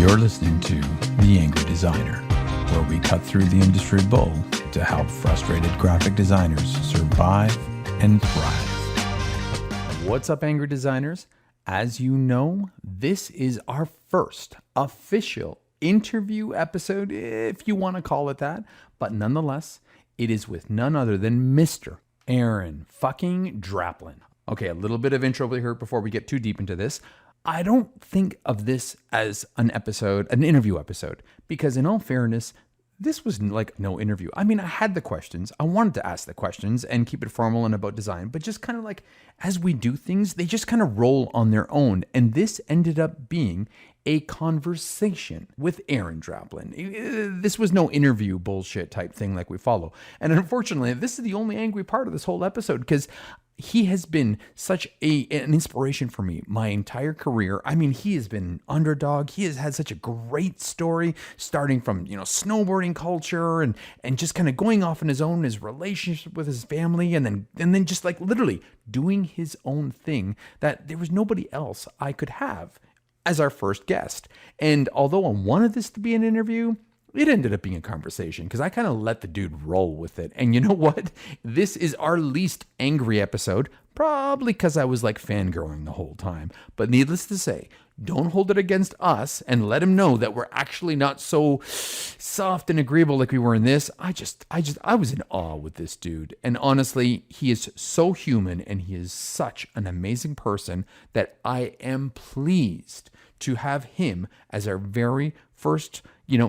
You're listening to The Angry Designer, where we cut through the industry bull to help frustrated graphic designers survive and thrive. What's up, Angry Designers? As you know, this is our first official interview episode, if you want to call it that, but nonetheless, it is with none other than Mr. Aaron fucking Draplin. Okay, a little bit of intro here before we get too deep into this. I don't think of this as an interview episode, because in all fairness, this was like no interview. I mean, I had the questions. I wanted to ask the questions and keep it formal and about design, but just kind of like as we do things, they just kind of roll on their own. And this ended up being a conversation with Aaron Draplin. This was no interview bullshit type thing like we follow. And unfortunately, this is the only angry part of this whole episode, because he has been such an inspiration for me my entire career. I mean, he has been an underdog. He has had such a great story, starting from, snowboarding culture and just kind of going off on his own, his relationship with his family, and then just like literally doing his own thing that there was nobody else I could have as our first guest. And although I wanted this to be an interview, it ended up being a conversation because I kind of let the dude roll with it. And you know what? This is our least angry episode, probably because I was like fangirling the whole time. But needless to say, don't hold it against us and let him know that we're actually not so soft and agreeable like we were in this. I was in awe with this dude. And honestly, he is so human and he is such an amazing person that I am pleased to have him as our very first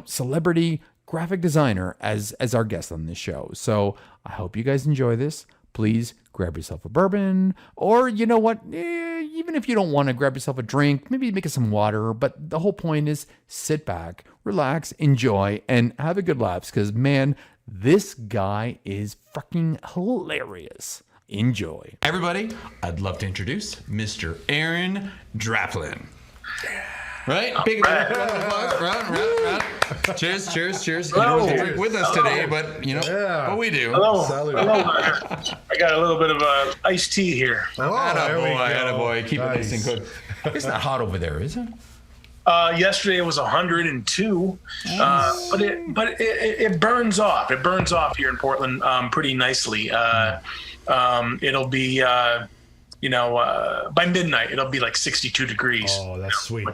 celebrity graphic designer as our guest on this show. So I hope you guys enjoy this. Please grab yourself a bourbon, or you know what, even if you don't want to, grab yourself a drink, maybe make it some water. But the whole point is sit back, relax, enjoy, and have a good laugh, because man, this guy is fucking hilarious. Enjoy. Everybody, I'd love to introduce Mr. Aaron Draplin. Right? Big round of applause. Round. Cheers. You don't drink with us today, but what we do. Hello. I got a little bit of iced tea here. Attaboy. Keep it nice and good. It's not hot over there, is it? Yesterday it was 102, but it burns off. It burns off here in Portland pretty nicely. It'll be by midnight it'll be like 62 degrees. Oh, that's sweet.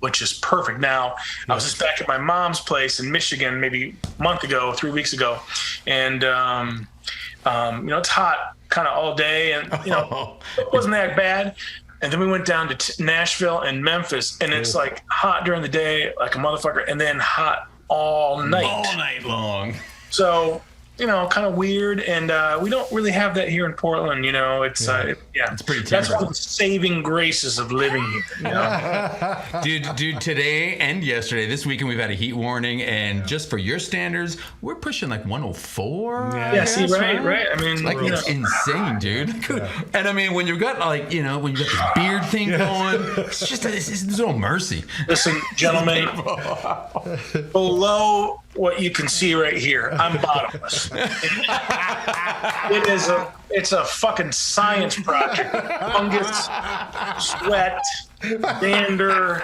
Which is perfect. Now, I was just back at my mom's place in Michigan maybe a month ago, 3 weeks ago, and it's hot kind of all day, and it wasn't that bad. And then we went down to Nashville and Memphis, and it's like hot during the day like a motherfucker, and then hot all night long. So kind of weird, and we don't really have that here in Portland. It's it's pretty terrible. That's one of the saving graces of living here. Dude, today and yesterday, this weekend we've had a heat warning, and just for your standards, we're pushing like 104. Yeah, see, right. I mean, it's insane, dude. Yeah. And I mean, when you've got when you got this beard thing going, it's just there's no mercy. Listen, gentlemen, below what you can see right here, I'm bottomless. It's a fucking science project. Fungus, sweat, dander,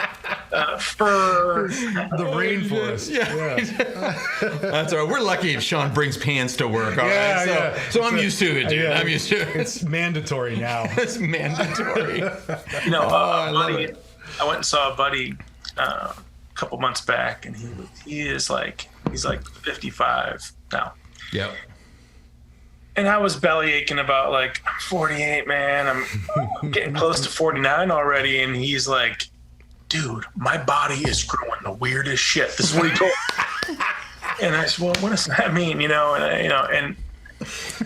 fur. The rainforest. Yeah. That's all right. We're lucky if Sean brings pants to work. All right. So I'm used to it, dude. Yeah, I'm used to it. It's mandatory now. It's mandatory. I went and saw a buddy a couple months back, and he's like 55 now. Yep. And I was belly aching about like 48, man. I'm getting close to 49 already, and he's like, dude, my body is growing the weirdest shit. This is what he told me. And I said, well, what does that mean?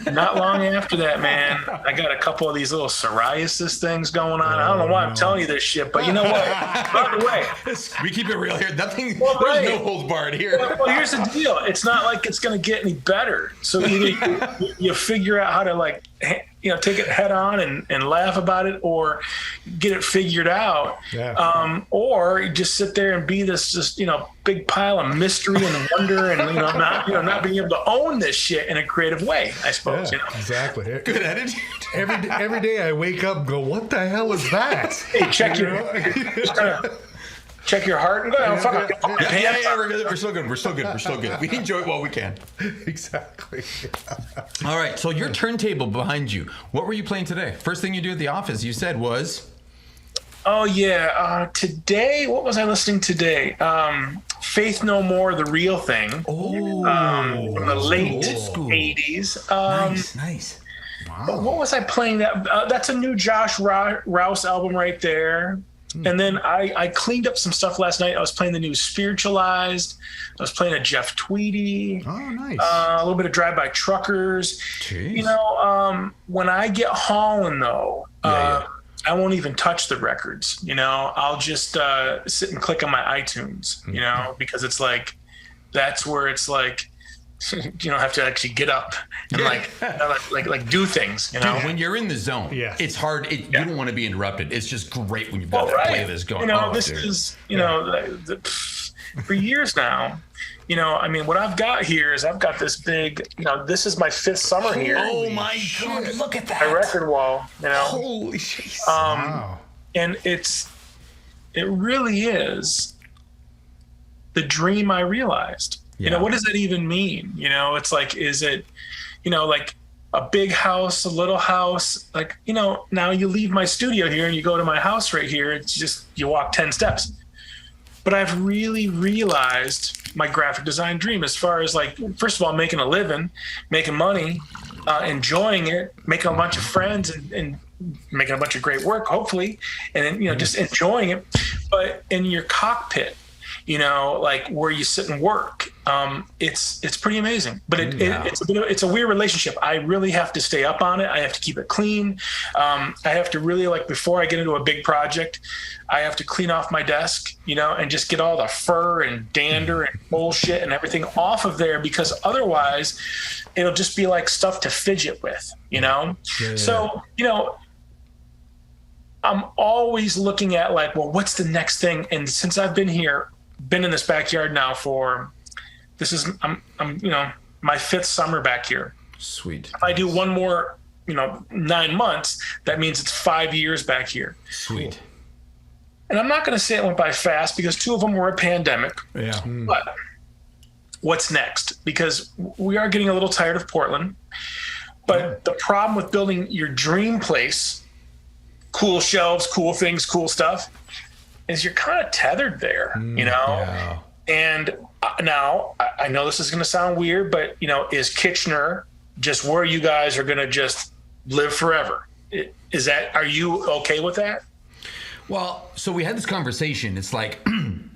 And not long after that, man, I got a couple of these little psoriasis things going on. I don't know why I'm telling you this shit, but you know what? By the way, we keep it real here. There's no holds barred here. Well, here's the deal. It's not like it's going to get any better. So either you figure out how to take it head on and laugh about it, or get it figured out. Yeah. Or you just sit there and be this just big pile of mystery and wonder, and not being able to own this shit in a creative way, I suppose. Exactly. Good attitude. Every day I wake up and go, what the hell is that? Hey, check your check your heart and go. Oh, fuck, We're still good. We're still good. We enjoy it while we can. Exactly. All right. So your turntable behind you. What were you playing today? First thing you do at the office, you said was. Oh yeah. Today, what was I listening today? Faith No More, The Real Thing. From the late '80s. Nice. Wow. What was I playing? That's a new Josh Rouse album right there. And then I cleaned up some stuff last night. I was playing the new Spiritualized. I was playing a Jeff Tweedy. Oh, nice. A little bit of Drive By Truckers. Jeez. You know, when I get hauling though, I won't even touch the records. You know, I'll just sit and click on my iTunes. You know, because it's like that's where it's like. You don't have to actually get up and like do things, you know. Dude, when you're in the zone, it's hard. You don't want to be interrupted. It's just great when you've got that playlist going. You know, this is for years now. You know, I mean, what I've got here is I've got this big. You know, this is my 5th summer here. Oh my God! Look at that. My record wall. You know. Holy shit! Wow. And it really is the dream I realized. You know, what does that even mean? You know, it's like, is it, you know, like a big house, a little house? Like, you know, now you leave my studio here and you go to my house right here. It's just, you walk 10 steps. But I've really realized my graphic design dream as far as like, first of all, making a living, making money, enjoying it, making a bunch of friends and making a bunch of great work, hopefully. And then, you know, just enjoying it. But in your cockpit, you know, like where you sit and work, it's pretty amazing. But it's a weird relationship. I really have to stay up on it. I have to keep it clean. I have to really, like, before I get into a big project, I have to clean off my desk, you know, and just get all the fur and dander and bullshit and everything off of there, because otherwise it'll just be like stuff to fidget with, you know? Yeah. So, you know, I'm always looking at like, well, what's the next thing? And since I've been in this backyard now I'm you know, my 5th summer back here. Sweet. If I do one more, you know, 9 months, that means it's 5 years back here. Sweet. And I'm not going to say it went by fast because 2 of them were a pandemic. Yeah. But what's next? Because we are getting a little tired of Portland. But the problem with building your dream place, cool shelves, cool things, cool stuff, is you're kind of tethered there, you know? Yeah. And now I know this is going to sound weird, but, you know, is Kitchener just where you guys are going to just live forever? Are you okay with that? Well, so we had this conversation. It's like,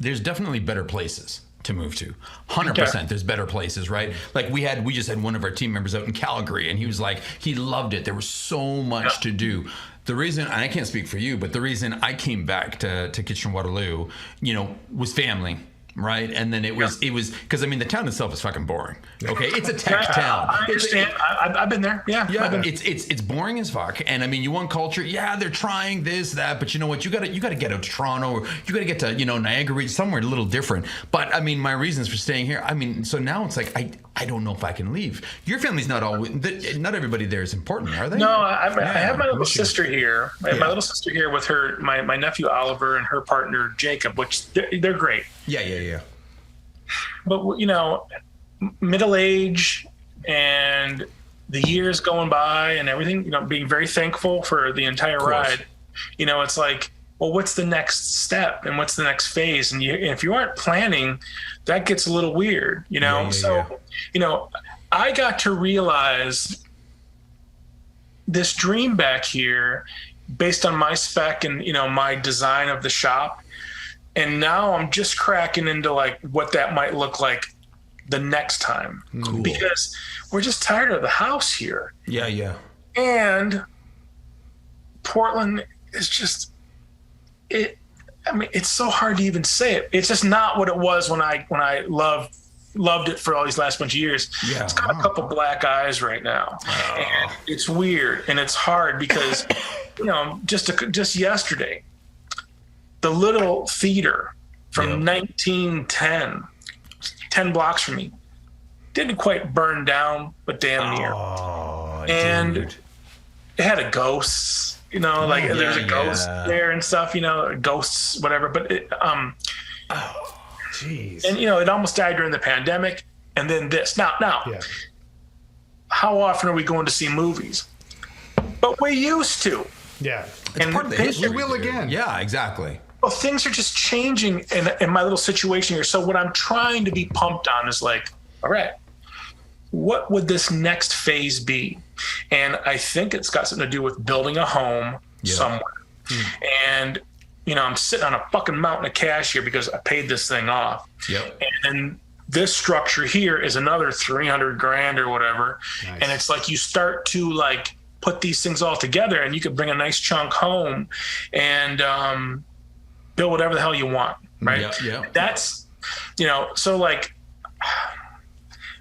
there's definitely better places to move to. 100%. There's better places, right? Like we just had one of our team members out in Calgary, and he was like, he loved it. There was so much to do. The reason, and I can't speak for you, but the reason I came back to Kitchener-Waterloo, you know, was family. Right. And then it was because, I mean, the town itself is fucking boring. OK, it's a tech town. I understand. I've been there. Yeah. It's boring as fuck. And I mean, you want culture. Yeah, they're trying this, that. But you know what? You got to get out to Toronto, or you got to get to, you know, Niagara, somewhere a little different. But I mean, my reasons for staying here. I mean, so now it's like I don't know if I can leave. Your family's not not everybody there is important, are they? No, I have my little sister here. I have my little sister here with her, my nephew Oliver and her partner Jacob, which they're great. Yeah. But, you know, middle age and the years going by and everything, you know, being very thankful for the entire ride. You know, it's like, well, what's the next step and what's the next phase? And if you aren't planning, that gets a little weird, you know? You know, I got to realize this dream back here based on my spec and, you know, my design of the shop. And now I'm just cracking into like what that might look like the next time. Cool. Because we're just tired of the house here. Yeah. And Portland is just it's so hard to even say it. It's just not what it was when I loved it for all these last bunch of years. Yeah. It's got a couple black eyes right now. And it's weird and it's hard because, you know, just yesterday, the little theater from 1910, 10 blocks from me, didn't quite burn down, but damn near. And it had a ghost you know, like there's a yeah. ghost there and stuff, you know, ghosts, whatever. But Jeez. and you know, it almost died during the pandemic, and then this. Now, Yeah. how often are we going to see movies? But we used to. Yeah. And Part of the things history, We will dude. again. Yeah, exactly. well, things are just changing in my little situation here. So what I'm trying to be pumped on is like, all right, what would this next phase be? And I think it's got something to do with building a home somewhere. And, you know, I'm sitting on a fucking mountain of cash here because I paid this thing off. Yep. And this structure here is another 300 grand or whatever. Nice. And it's like you start to like put these things all together and you could bring a nice chunk home and build whatever the hell you want, right? Yeah. That's, you know, so like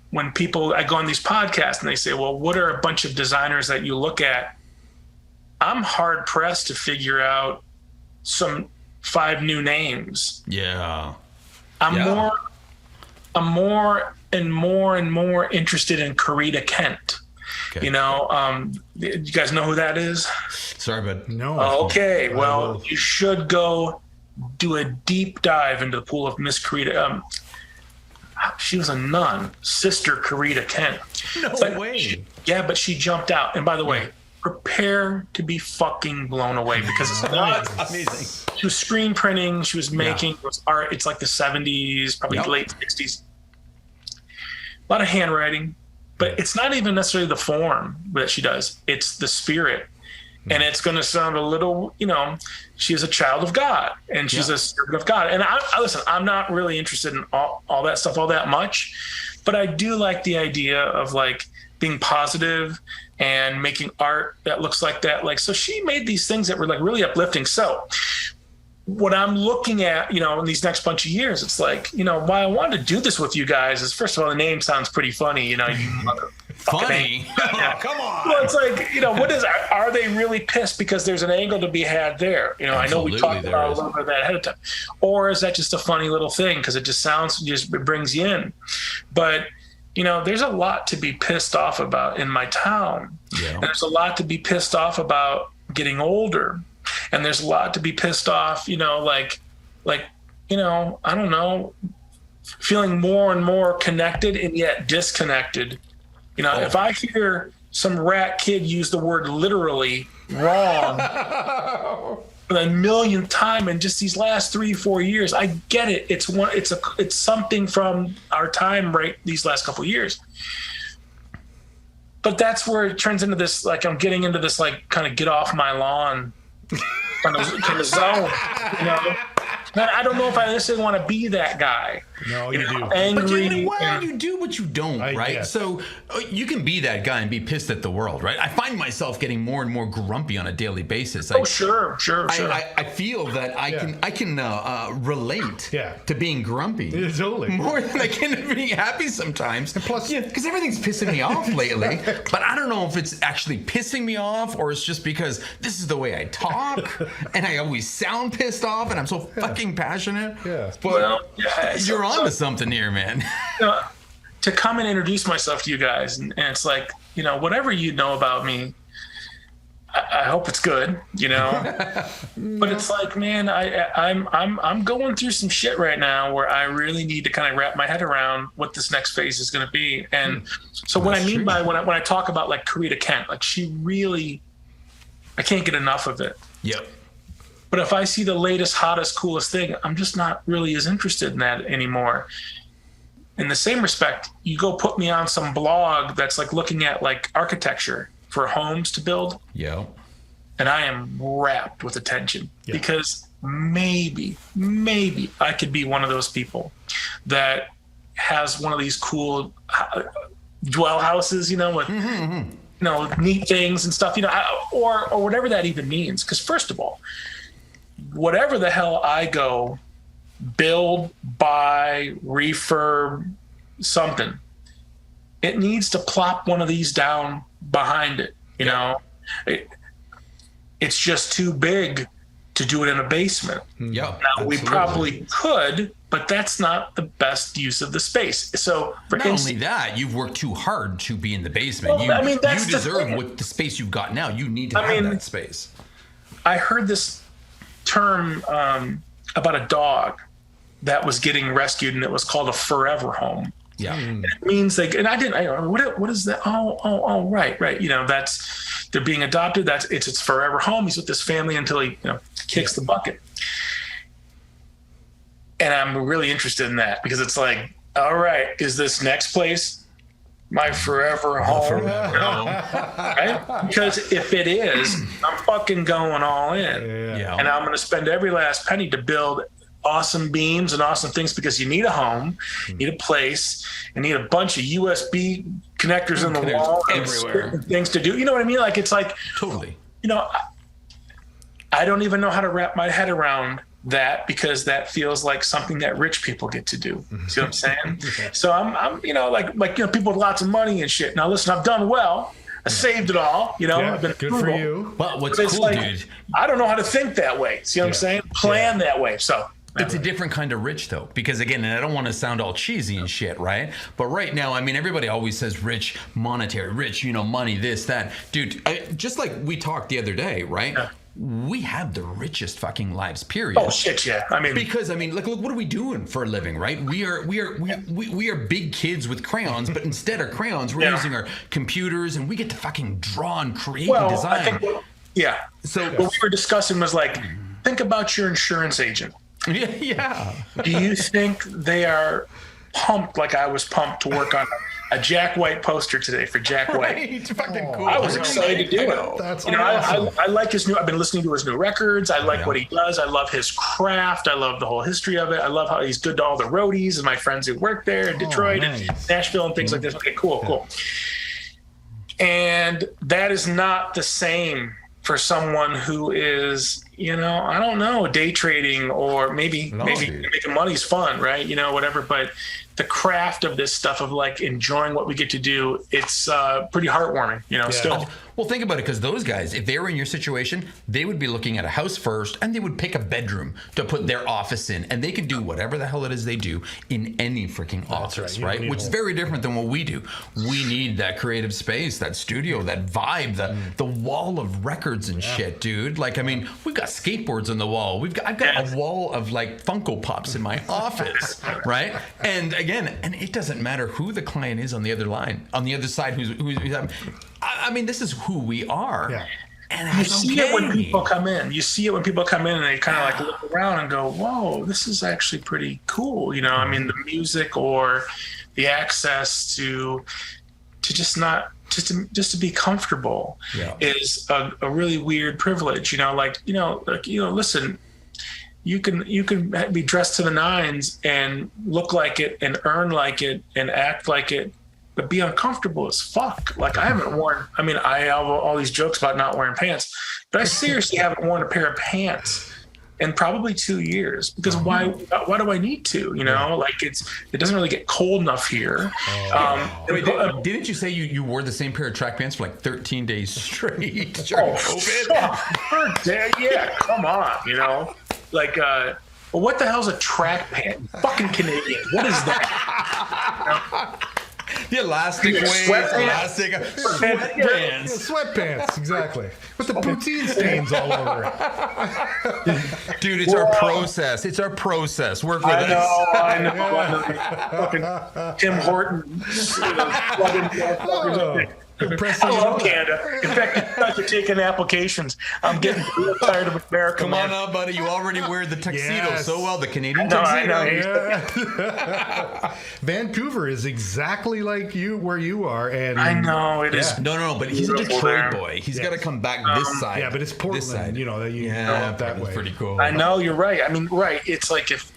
when I go on these podcasts and they say, well, what are a bunch of designers that you look at? I'm hard pressed to figure out some 5 new names. Yeah. I'm more and more interested in Karita Kent. Okay. You know, you guys know who that is? Sorry, but No. Okay, I well, will. you should go do a deep dive into the pool of Miss Karita. She was a nun, Sister Karita Kent. No It's like, way. but she jumped out. And by the way, prepare to be fucking blown away because it's not amazing. She was screen printing. She was making it was art. It's like the 70s, probably Yep. late 60s. A lot of handwriting, but it's not even necessarily the form that she does. It's the spirit. And it's going to sound a little, you know, she is a child of God and she's a servant of God. And I listen, I'm not really interested in all that stuff all that much, but I do like the idea of like being positive and making art that looks like that. Like, so she made these things that were like really uplifting. So what I'm looking at, you know, in these next bunch of years, it's like, you know, why I wanted to do this with you guys is, first of all, the name sounds pretty funny, you know, you Funny. Yeah. Come on. Well, it's like, you know, are they really pissed because there's an angle to be had there? You know, I know we Absolutely, talked there about is. a little bit of that ahead of time. Or is that just a funny little thing because it just sounds, it brings you in? But, you know, there's a lot to be pissed off about in my town. Yeah. And there's a lot to be pissed off about getting older. And there's a lot to be pissed off, you know, like, you know, I don't know, feeling more and more connected and yet disconnected. You know, if I hear some rat kid use the word literally wrong for the millionth time in just these last 3-4 years, I get it. It's something from our time, right? These last couple of years. But that's where it turns into this, like, I'm getting into this, like, kind of get off my lawn kind of zone, you know? And I don't know if I necessarily want to be that guy. No, you do. Angry. But well, and- you do what you don't, right? yeah. So you can be that guy and be pissed at the world, right? I find myself getting more and more grumpy on a daily basis. Oh, sure. I feel that I can relate to being grumpy Yeah, totally. more than I can to being happy sometimes. And plus- because everything's pissing me off lately. But I don't know if it's actually pissing me off or it's just because this is the way I talk and I always sound pissed off and I'm so fucking passionate. Yeah. But Well, yeah, you're on to something here, man. You know, to come and introduce myself to you guys, and it's like, you know, whatever you know about me, I hope it's good, you know. But it's like, man, I'm going through some shit right now where I really need to kind of wrap my head around what this next phase is going to be. And so what I mean by when I talk about like Karita Kent, like she really, I can't get enough of it. Yep. But if I see the latest, hottest, coolest thing, I'm just not really as interested in that anymore. In the same respect, you go put me on some blog that's like looking at like architecture for homes to build, Yep. and I am wrapped with attention because maybe I could be one of those people that has one of these cool dwell houses, you know, with you know, neat things and stuff, you know, or whatever that even means. Because first of all, whatever the hell I go build, buy, refurb, something, it needs to plop one of these down behind it. You know, it's just too big to do it in a basement. Yep. Now, we probably could, but that's not the best use of the space. So, for Not instance, only that, you've worked too hard to be in the basement. Well, I mean, that's you the deserve thing. with the space you've got now. You need to have that space. I heard this term about a dog that was getting rescued, and it was called a forever home. Yeah. And it means and I didn't, what is that? Oh, right. They're being adopted. It's forever home. He's with this family until he, kicks the bucket. And I'm really interested in that because it's like, all right, is this next place my forever home? Right? Because if it is, I'm fucking going all in. Yeah. And I'm going to spend every last penny to build awesome beams and awesome things because you need a home, you need a place, you need a bunch of USB connectors in the wall everywhere. and things to do. You know what I mean? Like, it's like, Totally. I don't even know how to wrap my head around that because that feels like something that rich people get to do. See what I'm saying? So I'm people with lots of money and shit. Now listen, I've done well. I saved it all. I've been good frugal. for you. But what's But it's cool, like, dude? I don't know how to think that way. See what I'm saying? Plan that way. So It's a different kind of rich, though, because again, and I don't want to sound all cheesy and shit, right? But right now, I mean, everybody always says rich, monetary, rich, money, this, that. Dude, just like we talked the other day, right? Yeah. We have the richest fucking lives, period. Oh shit, yeah. I mean, Because look, what are we doing for a living, right? We are big kids with crayons, but instead of crayons, we're using our computers, and we get to fucking draw and create and design. I think So what we were discussing was like, think about your insurance agent. Yeah. Do you think they are pumped like I was pumped to work on a Jack White poster today for Jack White? It's fucking cool. I was excited to do it. That's I like his new. I've been listening to his new records. I like what he does. I love his craft. I love the whole history of it. I love how he's good to all the roadies and my friends who work there in Detroit and Nashville and things like this. Okay, cool. And that is not the same for someone who is, I don't know, day trading or maybe making money is fun, right? Whatever. But the craft of this stuff of like enjoying what we get to do, it's pretty heartwarming, still. Well, think about it, because those guys, if they were in your situation, they would be looking at a house first, and they would pick a bedroom to put their office in, and they can do whatever the hell it is they do in any freaking office, right? Which is very different than what we do. We need that creative space, that studio, that vibe, the wall of records and shit, dude. Like, I mean, we've got skateboards on the wall. I've got a wall of like Funko Pops in my office, right? And again, it doesn't matter who the client is on the other side who's I mean, this is who we are. Yeah. And you see it when people come in. You see it when people come in and they kind of like look around and go, whoa, this is actually pretty cool. I mean, the music or the access to just to be comfortable is a really weird privilege. Listen, you can be dressed to the nines and look like it and earn like it and act like it, but be uncomfortable as fuck. Like, I haven't worn, I have all these jokes about not wearing pants, but I seriously haven't worn a pair of pants in probably 2 years because why do I need to? Like, it doesn't really get cold enough here. Wait, didn't you say you wore the same pair of track pants for like 13 days straight during COVID? Yeah, come on, like, well, what the hell's a track pant? Fucking Canadian. What is that? The elastic waist, sweatpants. Sweatpants, exactly. With the poutine stains all over it. Dude, it's our process. It's our process. Work with us. I know. Fucking Tim Horton. I love Canada. In fact, you guys are taking applications. I'm getting real tired of America. Come on up, buddy. You already wear the tuxedo so well, the Canadian tuxedo. Yeah. Vancouver is exactly like where you are, and I know it is. No, but he's a Detroit boy. He's got to come back this side. Yeah, but it's Portland. This side. That you go up that way. Pretty cool. I know, you're right. Right. It's like if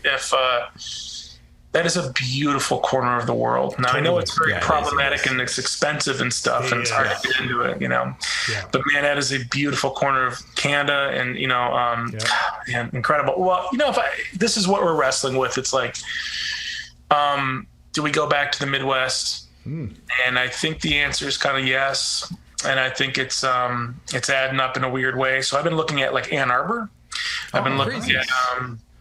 that is a beautiful corner of the world. Now, I know it's very problematic and it's expensive and stuff, and it's hard to get into it, But man, that is a beautiful corner of Canada, and incredible. Well, this is what we're wrestling with. It's like, do we go back to the Midwest? And I think the answer is kind of yes. And I think it's adding up in a weird way. So I've been looking at like Ann Arbor. I've been looking at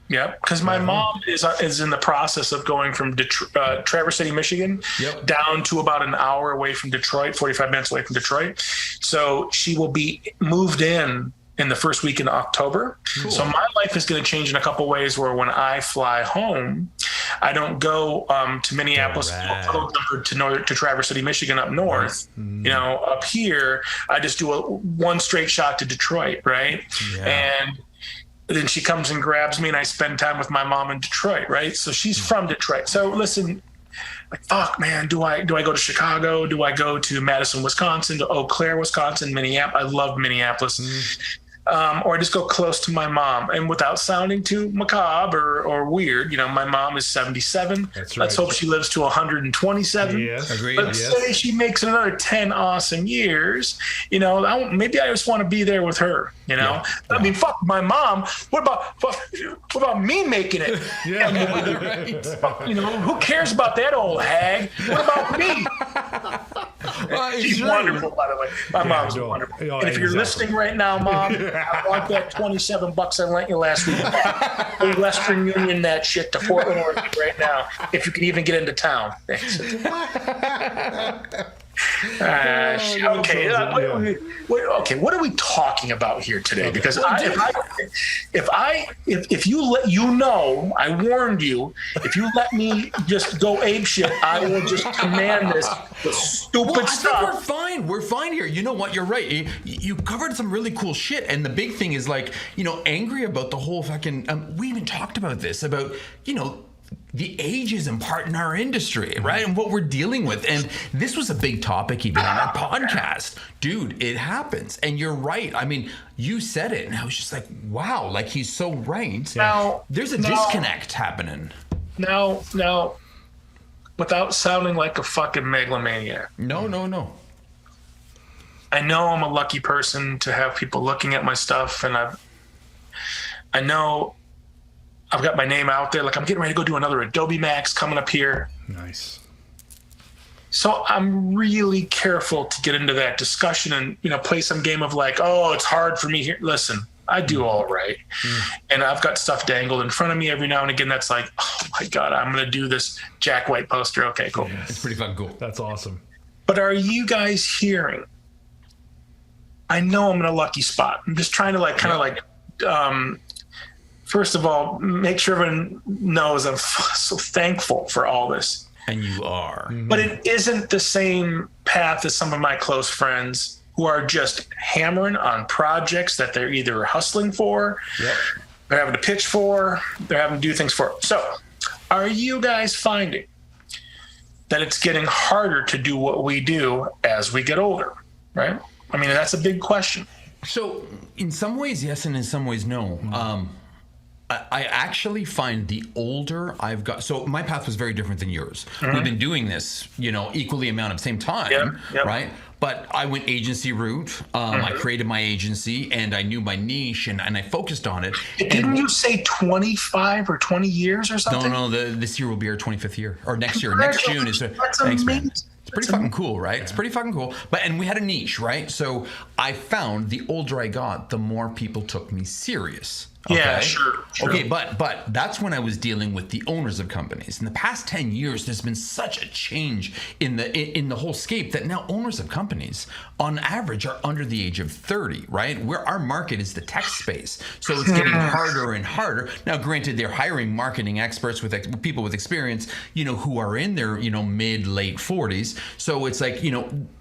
because my mom is in the process of going from Traverse City, Michigan, down to about an hour away from Detroit, 45 minutes away from Detroit. So she will be moved in in the first week in October. Cool. So my life is going to change in a couple ways, where when I fly home, I don't go to Minneapolis, to Traverse City, Michigan, up north. Up here, I just do one straight shot to Detroit, right? Yeah. And then she comes and grabs me, and I spend time with my mom in Detroit, right? So she's from Detroit. So listen, like, fuck, man, do I go to Chicago? Do I go to Madison, Wisconsin, to Eau Claire, Wisconsin, Minneapolis? I love Minneapolis. Or I just go close to my mom. And without sounding too macabre or weird, my mom is 77. That's right. Let's hope she lives to 127. Yes, agreed. Let's say she makes another 10 awesome years. Maybe I just want to be there with her. I mean, fuck my mom. What about me making it? Right. Who cares about that old hag? What about me? She's wonderful, by the way. My mom's wonderful. And if you're listening right now, Mom, I want that $27 I lent you last week. Go Western Union that shit to Portland, Oregon right now, if you can even get into town. Thanks. Okay. What are we talking about here today? Because if you let I warned you. If you let me just go apeshit, I will just command this stupid stuff. I think we're fine here. You know what? You're right. You covered some really cool shit, and the big thing is angry about the whole fucking. We even talked about this about the ageism part in our industry, right? And what we're dealing with. And this was a big topic even on our podcast. Dude, it happens. And you're right. I mean, you said it, and I was just like, wow, like he's so right. There's a disconnect happening. Now, without sounding like a fucking megalomaniac. No. I know I'm a lucky person to have people looking at my stuff, and I know I've got my name out there. Like, I'm getting ready to go do another Adobe Max coming up here. Nice. So I'm really careful to get into that discussion and, play some game of like, oh, it's hard for me here. Listen, I do all right. And I've got stuff dangled in front of me every now and again that's like, oh my God, I'm going to do this Jack White poster. Okay, cool. Yes. It's pretty fucking cool. That's awesome. But are you guys hearing? I know I'm in a lucky spot. I'm just trying to first of all, make sure everyone knows I'm so thankful for all this. And you are. But it isn't the same path as some of my close friends who are just hammering on projects that they're either hustling for, they're having to pitch for, they're having to do things for. So are you guys finding that it's getting harder to do what we do as we get older, right? I mean, that's a big question. So in some ways, yes, and in some ways, no. I actually find the older I've got, so my path was very different than yours. We've been doing this, equally amount of same time, right? But I went agency route. I created my agency, and I knew my niche, and I focused on it. Didn't you say 25 or 20 years or something? No. This year will be our 25th year, or next year. Next June is. That's amazing. It's pretty fucking cool, right? Yeah. It's pretty fucking cool. And we had a niche, right? So I found the older I got, the more people took me serious. Okay? Yeah, sure. Okay, but that's when I was dealing with the owners of companies. In the past 10 years, there's been such a change in the whole scape that now owners of companies, on average, are under the age of 30, right? Where our market is the tech space, so it's getting harder and harder. Now, granted, they're hiring marketing experts with people with experience, who are in their mid late 40s. So it's like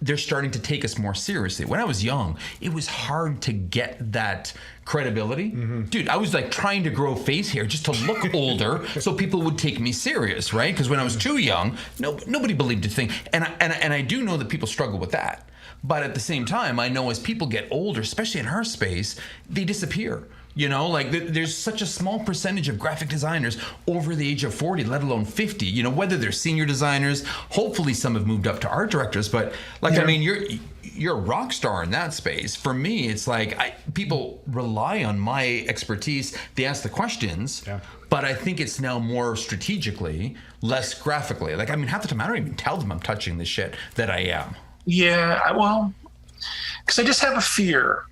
they're starting to take us more seriously. When I was young, it was hard to get that credibility. Dude, I was like trying to grow face hair just to look older so people would take me serious, right? Because when I was too young, nobody believed a thing. And I do know that people struggle with that. But at the same time, I know as people get older, especially in our space, they disappear. There's such a small percentage of graphic designers over the age of 40, let alone 50, whether they're senior designers, hopefully some have moved up to art directors, but I mean, you're a rock star in that space. For me, it's like people rely on my expertise. They ask the questions, but I think it's now more strategically, less graphically. Like, I mean, half the time I don't even tell them I'm touching the shit that I am. Yeah, well, because I just have a fear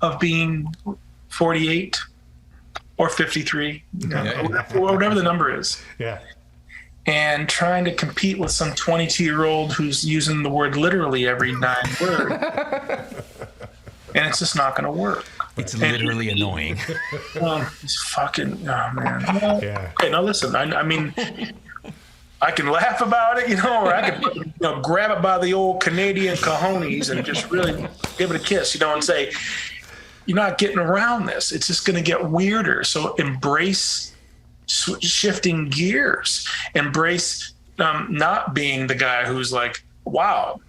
of being 48 or 53, or whatever the number is. Yeah. And trying to compete with some 22-year-old who's using the word literally every 9 words. and it's just not going to work. It's literally annoying. It's fucking, oh man. Yeah. Okay, now listen, I mean, I can laugh about it, or I can, grab it by the old Canadian cojones and just really give it a kiss, and say, you're not getting around this. It's just going to get weirder. So embrace shifting gears. Embrace not being the guy who's like, wow,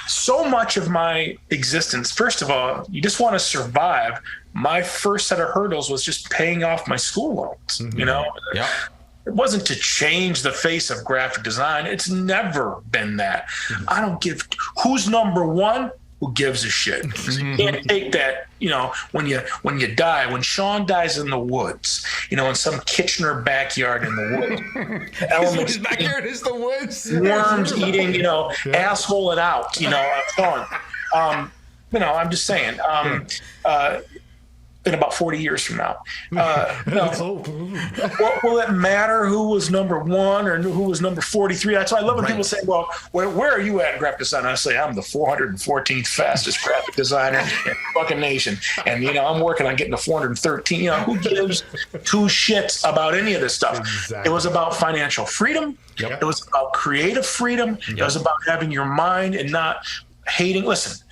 so much of my existence, first of all, you just want to survive. My first set of hurdles was just paying off my school loans, Yeah. It wasn't to change the face of graphic design. It's never been that. I don't give who's number one. Who gives a shit? You can't take that, when you die, when Sean dies in the woods, in some Kitchener backyard in the woods. Elements, His backyard is the woods. Worms eating, asshole it out, Sean. I'm just saying. In about 40 years from now. Let's hope. Will it matter who was number one or who was number 43? That's why I love when people say, well, where are you at in graphic design? I say, I'm the 414th fastest graphic designer in the fucking nation. And, I'm working on getting to 413. Who gives two shits about any of this stuff? Exactly. It was about financial freedom. Yep. It was about creative freedom. Yep. It was about having your mind and not hating. Listen,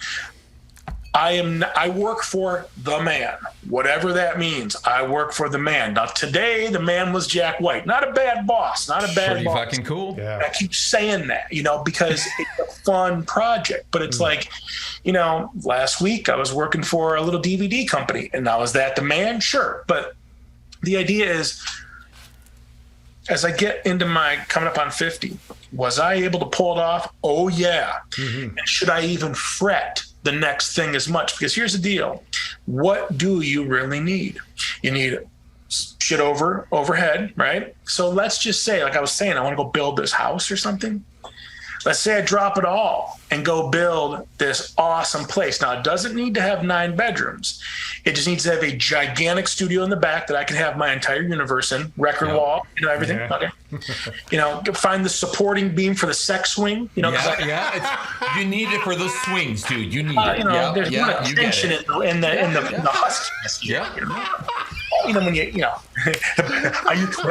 I work for the man, whatever that means. I work for the man. Now today, the man was Jack White. Not a bad boss. Not a bad Pretty boss. fucking cool. Yeah. I keep saying that, because it's a fun project. But it's like, last week I was working for a little DVD company, and now is that the man? Sure. But the idea is, as I get into my coming up on 50, was I able to pull it off? Oh yeah. And should I even fret the next thing as much? Because here's the deal. What do you really need? You need shit overhead, right? So let's just say, like I was saying, I want to go build this house or something. Let's say I drop it all and go build this awesome place. Now, it doesn't need to have 9 bedrooms. It just needs to have a gigantic studio in the back that I can have my entire universe in, record wall, everything. Yeah. Okay. Find the supporting beam for the sex swing. You need it for those swings, dude. You need it. There's not tension in the huskiness. When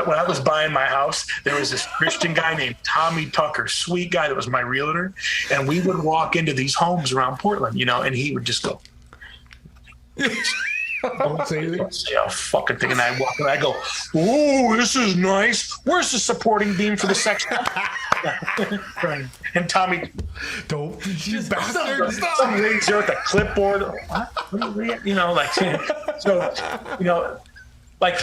when I was buying my house, there was this Christian guy named Tommy Tucker, sweet guy that was my realtor, and we would walk into these homes around Portland, and he would just go, Don't say anything. say a fucking thing, and I walk and I go, "Ooh, this is nice. Where's the supporting beam for the section?" And Tommy, Don't, you bastard. some ladies there with a clipboard. What are you, like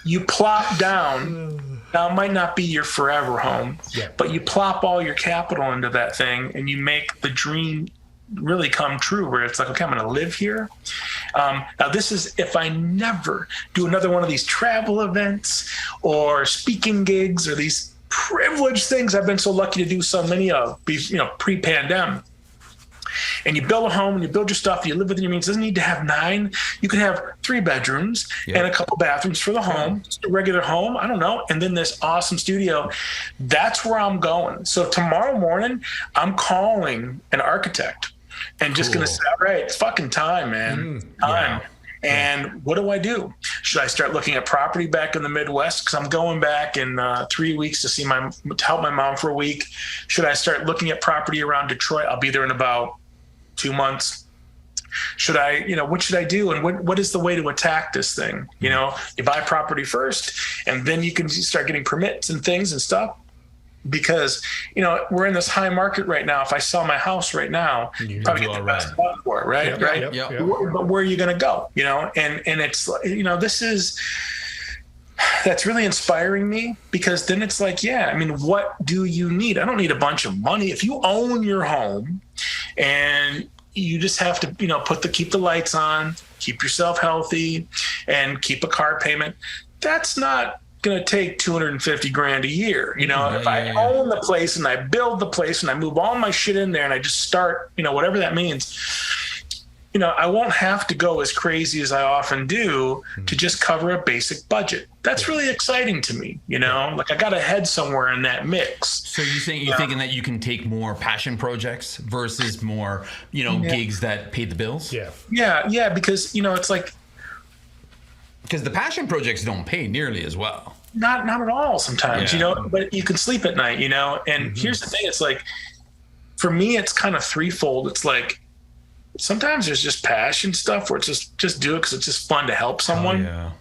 you plop down. Now, it might not be your forever home, but you plop all your capital into that thing and you make the dream really come true, where it's like, okay, I'm going to live here. Now, this is if I never do another one of these travel events or speaking gigs or these privileged things I've been so lucky to do so many of, pre-pandemic. And you build a home and you build your stuff, you live within your means. It doesn't need to have 9. You can have 3 bedrooms and a couple bathrooms for the home, just a regular home. I don't know. And then this awesome studio. That's where I'm going. So tomorrow morning, I'm calling an architect and just going to say, all right, it's fucking time, man. Time. And what do I do? Should I start looking at property back in the Midwest? Because I'm going back in 3 weeks to help my mom for a week. Should I start looking at property around Detroit? I'll be there in about 2 months. Should I, what should I do? And what is the way to attack this thing? You buy property first, and then you can start getting permits and things and stuff. Because, we're in this high market right now. If I sell my house right now, probably get the best spot for it, right? Yep. But where are you going to go? And it's, that's really inspiring me, because then it's like, what do you need? I don't need a bunch of money. If you own your home and you just have to, keep the lights on, keep yourself healthy, and keep a car payment, that's not going to take $250,000 a year. If I own the place and I build the place and I move all my shit in there and I just start, whatever that means, I won't have to go as crazy as I often do to just cover a basic budget. That's really exciting to me, like I got to head somewhere in that mix. So you're thinking that you can take more passion projects versus more, gigs that pay the bills? Yeah, because, it's like, because the passion projects don't pay nearly as well. Not at all sometimes, but you can sleep at night, and here's the thing. It's like, for me, it's kind of threefold. It's like, sometimes there's just passion stuff where it's just do it because it's just fun to help someone.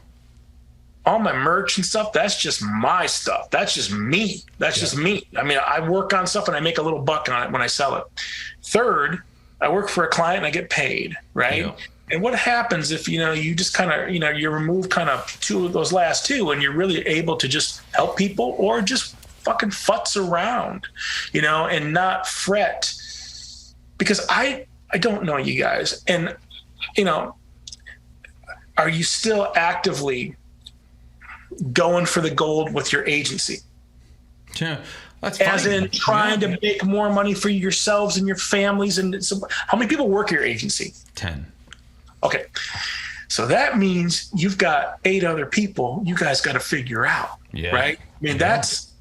All my merch and stuff, that's just my stuff. That's just me. Just me. I mean, I work on stuff and I make a little buck on it when I sell it. Third, I work for a client and I get paid, right? Yeah. And what happens if, you just kind of, you remove kind of two of those last two and you're really able to just help people or just fucking futz around, and not fret, because I don't know you guys. And, are you still actively going for the gold with your agency? Yeah, that's as in trying to make more money for yourselves and your families. And so how many people work at your agency? 10. Okay. So that means you've got 8 other people you guys got to figure out. Yeah. Right. I mean, that's,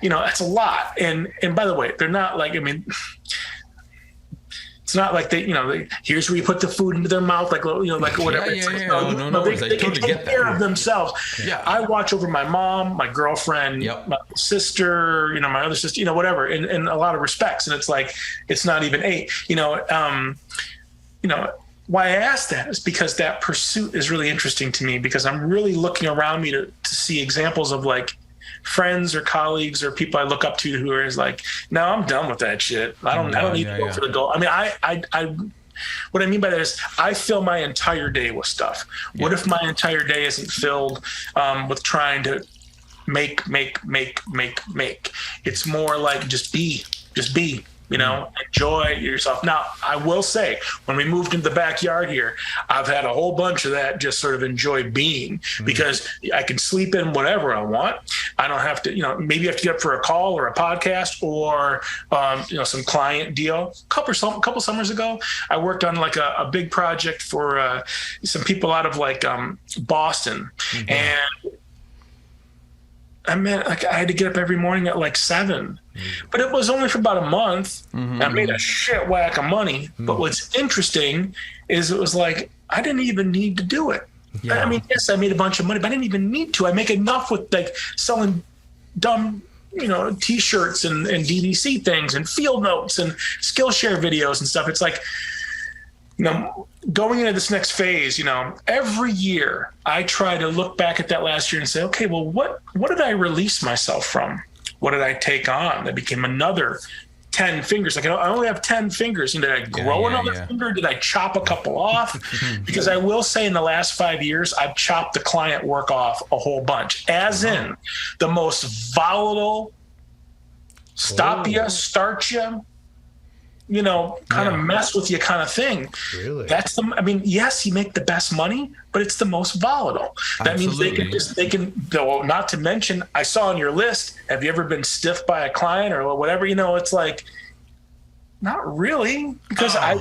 that's a lot. And by the way, they're not like, it's not like here's where you put the food into their mouth, like whatever. No, they can take care of themselves. Yeah. I watch over my mom, my girlfriend, my sister, my other sister, whatever, in a lot of respects. And it's like, it's not even 8, why I ask that is because that pursuit is really interesting to me, because I'm really looking around me to see examples of like friends or colleagues or people I look up to who are like, no, I'm done with that shit. I don't need to go for the goal. I mean, I what I mean by that is I fill my entire day with stuff. Yeah. What if my entire day isn't filled with trying to make? It's more like just be. Enjoy yourself. Now, I will say, when we moved into the backyard here, I've had a whole bunch of that, just sort of enjoy being, because I can sleep in whatever I want. I don't have to, maybe you have to get up for a call or a podcast or, some client deal. A couple summers ago, I worked on like a big project for some people out of like Boston. Mm-hmm. And I had to get up every morning at like 7, but it was only for about a month. Mm-hmm. I made a shit whack of money. Mm-hmm. But what's interesting is it was like, I didn't even need to do it. Yeah. I mean, yes, I made a bunch of money, but I didn't even need to. I make enough with like selling dumb, T-shirts and DVC things and field notes and Skillshare videos and stuff. It's like, going into this next phase, every year I try to look back at that last year and say, okay, well, what did I release myself from? What did I take on? That became another 10 fingers. Like I only have 10 fingers. Did I grow another finger? Did I chop a couple off? Because I will say in the last 5 years, I've chopped the client work off a whole bunch, as in the most volatile, start you, kind of mess with you kind of thing. Really? Yes, you make the best money, but it's the most volatile. That Absolutely. means they can, not to mention, I saw on your list, have you ever been stiffed by a client or whatever? It's like, not really, because I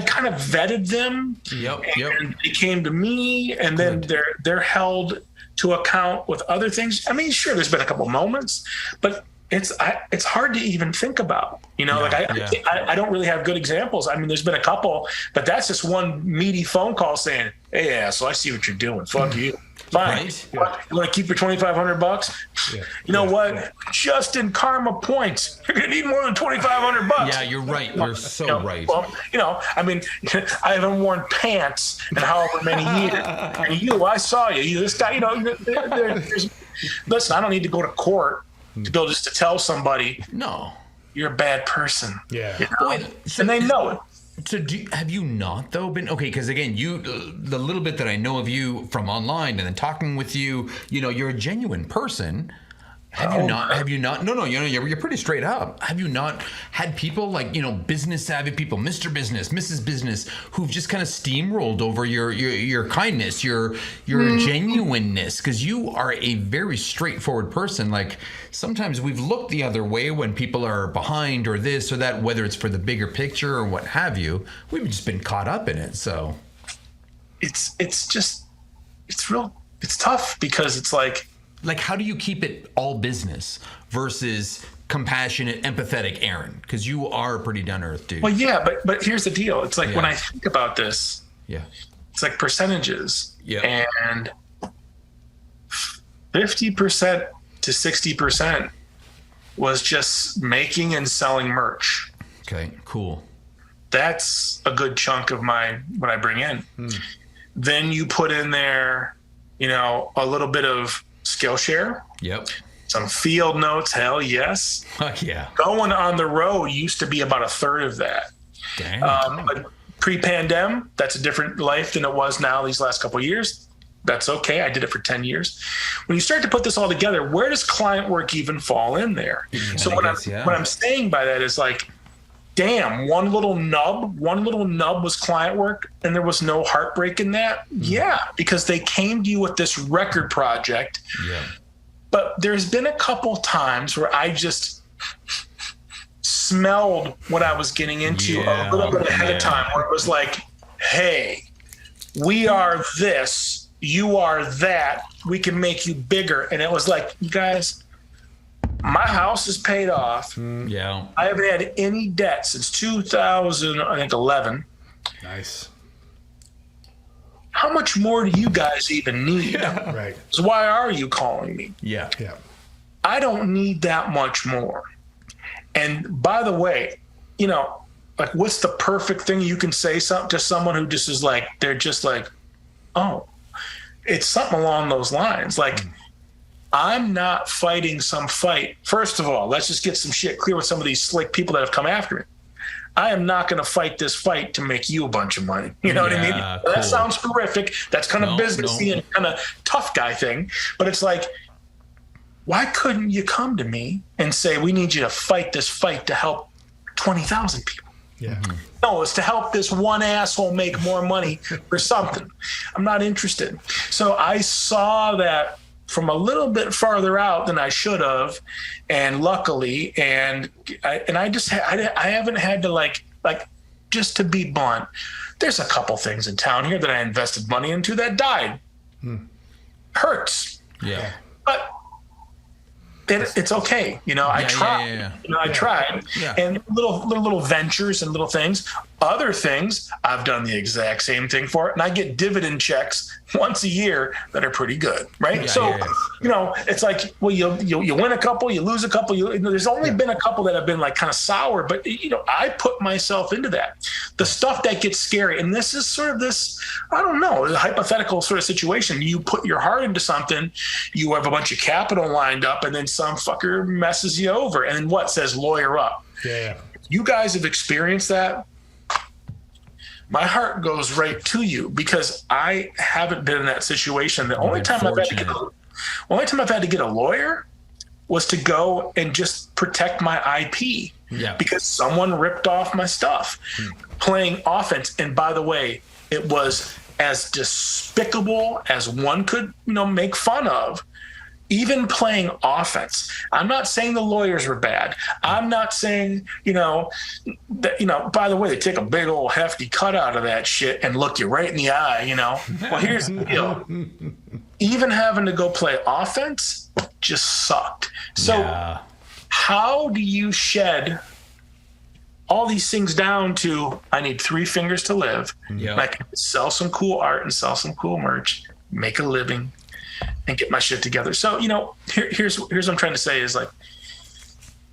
kind of vetted them. And they came to me, and then they're held to account with other things. I mean, sure, there's been a couple moments, but it's hard to even think about, I don't really have good examples. I mean, there's been a couple, but that's just one meaty phone call saying, hey, so I see what you're doing. Fuck you. Fine. Right. You want to keep your $2,500? Yeah. You know what? Yeah. Just in karma points, you're going to need more than $2,500. Yeah, you're right. You're so right. Well, I haven't worn pants in however many years. And I saw you. This guy, listen, I don't need to go to court to be able just to tell somebody, no, you're a bad person. Yeah. And they know it. So have you not though been okay? Because again, the little bit that I know of you from online and then talking with you, you're a genuine person. Have you not? Have you not? No, you're pretty straight up. Have you not had people like, business savvy people, Mr. Business, Mrs. Business, who've just kind of steamrolled over your kindness, your genuineness? Because you are a very straightforward person. Like, sometimes we've looked the other way when people are behind or this or that, whether it's for the bigger picture or what have you. We've just been caught up in it. So it's tough because it's like how do you keep it all business versus compassionate, empathetic Aaron? Because you are a pretty down to earth dude. Well, yeah, but here's the deal. It's like when I think about this, it's like percentages. Yeah. And 50% to 60% was just making and selling merch. Okay, cool. That's a good chunk of what I bring in. Then you put in there, a little bit of Skillshare. Yep. Some field notes. Hell yes. Fuck yeah. Going on the road used to be about a third of that. Dang. But pre-pandemic, that's a different life than it was now these last couple of years. That's okay. I did it for 10 years. When you start to put this all together, where does client work even fall in there? So what I'm saying by that is like, damn, one little nub was client work and there was no heartbreak in that. Yeah, because they came to you with this record project. Yeah. But there's been a couple times where I just smelled what I was getting into a little bit ahead of time, where it was like, hey, we are this, you are that, we can make you bigger. And it was like, you guys, my house is paid off. Yeah. I haven't had any debt since 2011. Nice. How much more do you guys even need? Yeah, right. So why are you calling me? Yeah. Yeah. I don't need that much more. And by the way, like, what's the perfect thing you can say to someone who just is like, they're just like, oh, it's something along those lines. Like, I'm not fighting some fight. First of all, let's just get some shit clear with some of these slick people that have come after me. I am not going to fight this fight to make you a bunch of money. You know what I mean? Cool. That sounds horrific. That's kind of businessy and kind of tough guy thing. But it's like, why couldn't you come to me and say, we need you to fight this fight to help 20,000 people? Yeah. No, it's to help this one asshole make more money for something. I'm not interested. So I saw that from a little bit farther out than I should have, and luckily, I haven't had to like just to be blunt. There's a couple things in town here that I invested money into that died. Hurts. Yeah. But it's okay. I tried. I tried. Yeah. And little ventures and little things. Other things, I've done the exact same thing for it, and I get dividend checks once a year that are pretty good, right? It's like, well, you win a couple, you lose a couple. There's only been a couple that have been like kind of sour, but I put myself into that. The stuff that gets scary, and this is sort of this, I don't know, a hypothetical sort of situation. You put your heart into something, you have a bunch of capital lined up, and then some fucker messes you over, and then what says lawyer up? Yeah. You guys have experienced that. My heart goes right to you because I haven't been in that situation. The only time I've had to get a lawyer was to go and just protect my IP because someone ripped off my stuff playing offense. And by the way, it was as despicable as one could, make fun of. Even playing offense. I'm not saying the lawyers were bad. I'm not saying, that, by the way, they take a big old hefty cut out of that shit and look you right in the eye, Well, here's the deal. Even having to go play offense just sucked. So how do you shed all these things down to, I need 3 fingers to live. Yeah. And I can sell some cool art and sell some cool merch, make a living, and get my shit together. So, here's what I'm trying to say is like,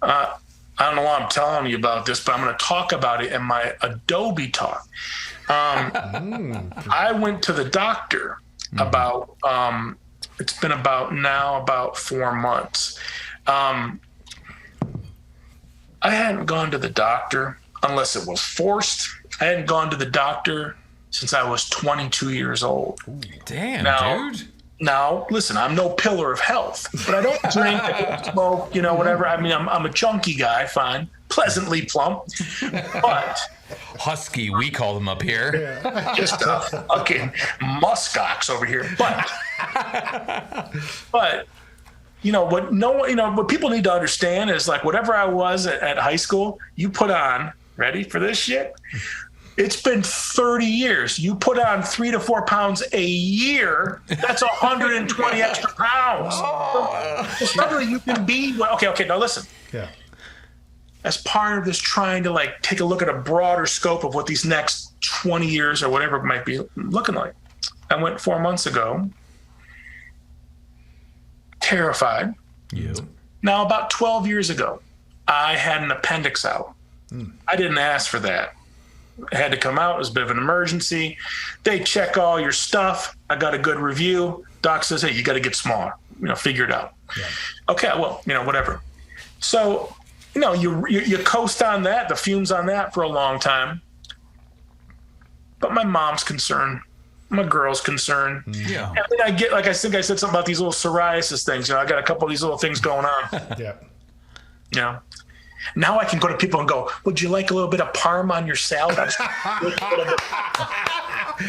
I don't know why I'm telling you about this, but I'm going to talk about it in my Adobe talk. I went to the doctor about, it's been about 4 months. I hadn't gone to the doctor unless it was forced. I hadn't gone to the doctor since I was 22 years old. Damn, now, dude. Now, listen, I'm no pillar of health, but I don't drink, I don't smoke, whatever. I mean, I'm a chunky guy, fine, pleasantly plump, but Husky, we call them up here. just fucking muskox over here. But what people need to understand is like whatever I was at high school, you put on. Ready for this shit? It's been 30 years. You put on 3 to 4 pounds a year. That's 120 extra pounds. Suddenly you can be okay. Now listen. Yeah. As part of this, trying to like take a look at a broader scope of what these next 20 years or whatever it might be looking like. I went 4 months ago. Terrified. You. Now, about 12 years ago, I had an appendix out. I didn't ask for that. It had to come out. It was a bit of an emergency. They check all your stuff. I got a good review. Doc says, hey, you got to get smaller. Figure it out. Yeah. Okay, well, whatever. So, you coast on that, the fumes on that for a long time. But my mom's concerned. My girl's concerned. Yeah. And then I get, I think I said something about these little psoriasis things. I got a couple of these little things going on. Yeah. Now I can go to people and go, would you like a little bit of parm on your salad?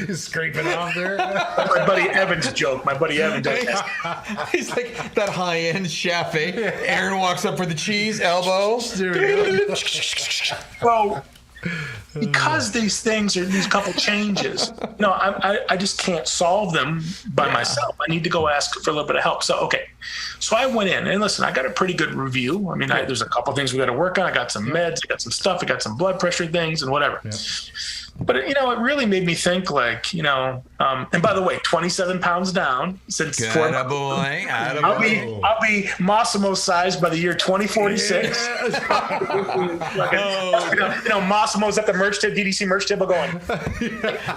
He's scraping off there. My buddy Evan's joke. My buddy Evan does that. He's like that high-end chef, eh? Aaron walks up for the cheese, elbow. Well, because these things are these couple changes, I just can't solve them by myself. I need to go ask for a little bit of help. So I went in and listen, I got a pretty good review. I mean, there's a couple things we got to work on. I got some meds, I got some stuff, I got some blood pressure things and whatever. Yeah. But it really made me think like, and by the way, 27 pounds down since I'll be Massimo sized by the year 2046. Massimo's at the merch table, DDC merch table going,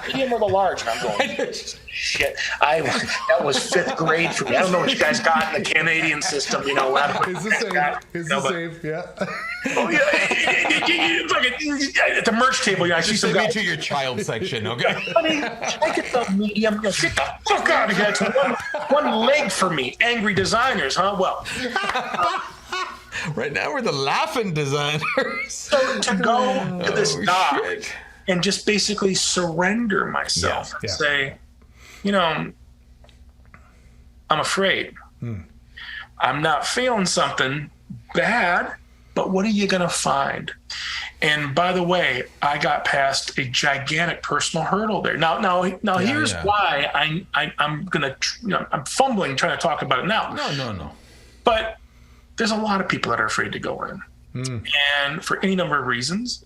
medium or the large? And I'm going, shit. That was 5th grade for me. I don't know what you guys got in the Canadian system, It's the same. Yeah. Oh, yeah. At the merch table, I see some guys. To your child section, okay? Honey, can I get the medium? Get the fuck out of here. It's one leg for me. Angry designers, huh? Well. Right now we're the laughing designers. So to go to this doc and just basically surrender myself and say, I'm afraid. I'm not feeling something bad, but what are you going to find? And by the way, I got past a gigantic personal hurdle there. Now, here's why I'm gonna, I'm fumbling trying to talk about it now. No. But there's a lot of people that are afraid to go in, and for any number of reasons.